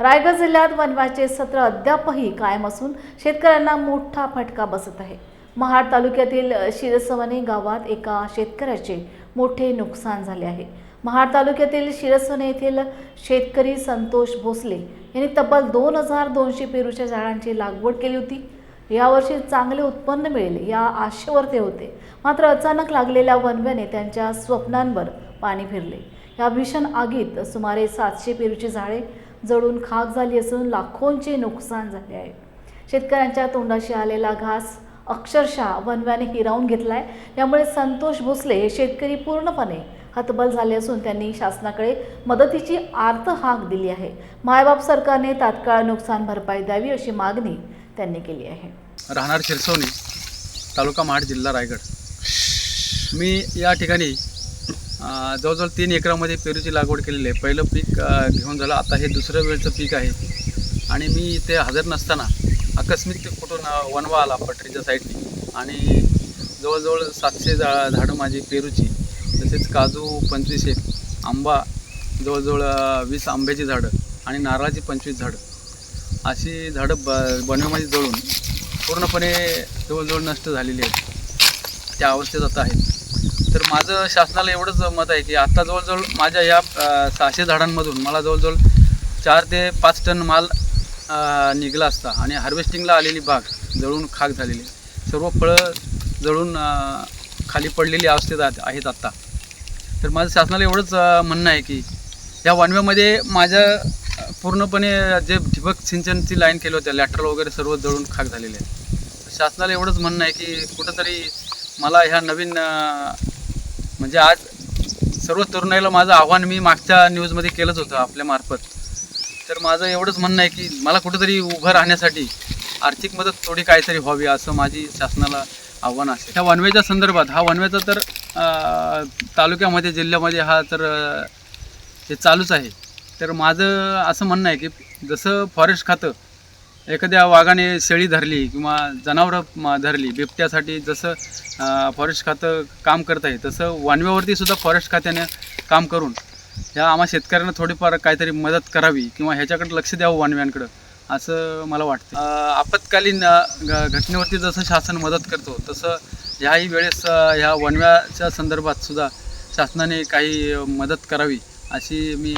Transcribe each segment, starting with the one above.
रायगड जिल्ह्यात वनवाचे सत्र अद्यापही कायम असून शेतकऱ्यांना मोठा फटका बसत आहे। महाड तालुक्यातील शिरसवणे गावात एका शेतकऱ्याचे मोठे नुकसान झाले आहे। महाड तालुक्यातील शिरसवणे येथील शेतकरी संतोष भोसले यांनी तब्बल 2200 पेरूच्या झाडांची लागवड केली होती। यावर्षी चांगले उत्पन्न मिळेल या आशेवर ते होते, मात्र अचानक लागलेल्या वणव्याने त्यांच्या स्वप्नांवर पाणी फिरले। या भीषण आगीत सुमारे 700 पेरूची झाडे जळून खाक झाली असून लाखोंचे नुकसान झाले आहे। शेतकऱ्यांच्या तोंडाशी आलेला घास अक्षरशः वणव्याने हिरावून घेतलाय। त्यामुळे संतोष भोसले हे शेतकरी पूर्णपणे हतबल झाले असून त्यांनी शासनाकडे मदतीची आर्त हाक दिली आहे। मायबाप सरकारने तात्काळ नुकसान भरपाई द्यावी अशी मागणी त्यांनी केली आहे। राहणार शिरसवणे, तालुका महाड, जिल्हा रायगड। मी या ठिकाणी जवळजवळ 3 एकरामध्ये पेरूची लागवड केलेली आहे। पहिलं पीक घेऊन झालं, आता हे दुसरं वेळचं पीक आहे। आणि मी इथे हजर नसताना आकस्मिक ते कुठून वणवा आला पटरीच्या साईडने आणि जवळजवळ 700 झाडं माझी पेरूची, तसेच काजू 25 एक, आंबा जवळजवळ 20 आंब्याची झाडं आणि नारळाची 25 झाडं, अशी झाडं वणव्यामध्ये जळून पूर्णपणे जवळजवळ नष्ट झालेली आहेत। त्या अवस्थेत आता आहेत। तर माझं शासनाला एवढंच मत आहे की आता जवळजवळ माझ्या या 600 झाडांमधून मला जवळजवळ 4 ते 5 टन माल निघाला असता आणि हार्वेस्टिंगला आलेली बाग जळून खाक झालेली, सर्व फळं जळून खाली पडलेली अवस्थेत आहेत आत्ता। तर माझं शासनाला एवढंच म्हणणं आहे की या वणव्यामध्ये माझ्या पूर्णपणे जे ठिबक सिंचनची लाईन केली होती, लॅटरल वगैरे सर्व जळून खाक झालेले आहे। शासनाला एवढंच म्हणणं आहे की कुठंतरी मला ह्या नवीन म्हणजे आज सर्व तरुणाईला माझं आव्हान मी मागच्या न्यूजमध्ये केलंच होतं आपल्यामार्फत। तर माझं एवढंच म्हणणं आहे की मला कुठंतरी उभं राहण्यासाठी आर्थिक मदत थोडी काहीतरी व्हावी असं माझी शासनाला आव्हान असेल। ह्या वणव्याच्या संदर्भात हा वणव्याचा तर तालुक्यामध्ये, जिल्ह्यामध्ये हा तर हे चालूच आहे। तर माझं असं म्हणणं आहे की जसं फॉरेस्ट खातं एखाद्या वाघाने शेळी धरली किंवा जनावरं धरली, बिबट्यासाठी जसं फॉरेस्ट खातं काम करत आहे, तसं वणव्यावरती सुद्धा फॉरेस्ट खात्याने काम करून ह्या आम्हा शेतकऱ्यांना थोडीफार काहीतरी मदत करावी किंवा ह्याच्याकडे लक्ष द्यावं वणव्यांकडं, असं मला वाटतं। आपत्कालीन घटनेवरती जसं शासन मदत करतो तसं ह्याही वेळेस ह्या वणव्याच्या संदर्भात सुद्धा शासनाने काही मदत करावी अशी मी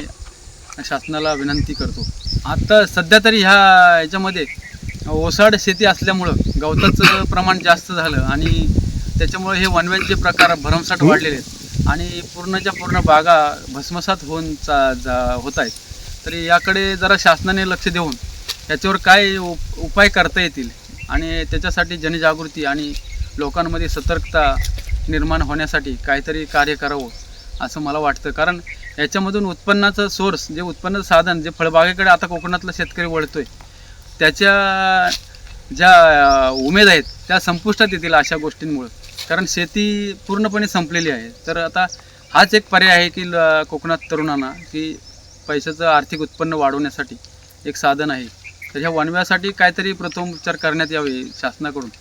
शासनाला विनंती करतो। आता सध्या तरी ह्याच्यामध्ये ओसाड शेती असल्यामुळं गवताचं प्रमाण जास्त झालं आणि त्याच्यामुळे हे वणव्यांचे प्रकार भरमसाठ वाढलेले आहेत आणि पूर्णच्या पूर्ण बागा भस्मसात होत आहेत। तरी याकडे जरा शासनाने लक्ष देऊन याच्यावर काय उपाय करता येतील आणि त्याच्यासाठी जनजागृती आणि लोकांमध्ये सतर्कता निर्माण होण्यासाठी काहीतरी कार्य करावं असं मला वाटतं। कारण याच्यामधून उत्पन्नाचं सोर्स, जे उत्पन्नाचं साधन, जे फळबागेकडे आता कोकणातला शेतकरी वळतोय, त्याच्या ज्या उमेद आहेत त्या संपुष्टात येतील अशा गोष्टींमुळं। कारण शेती पूर्णपणे संपलेली आहे। तर आता हाच एक पर्याय आहे की कोकणात तरुणांना की पैशाचं आर्थिक उत्पन्न वाढवण्यासाठी एक साधन आहे। तर ह्या वणव्यासाठी काहीतरी प्रथमोपचार करण्यात यावे शासनाकडून।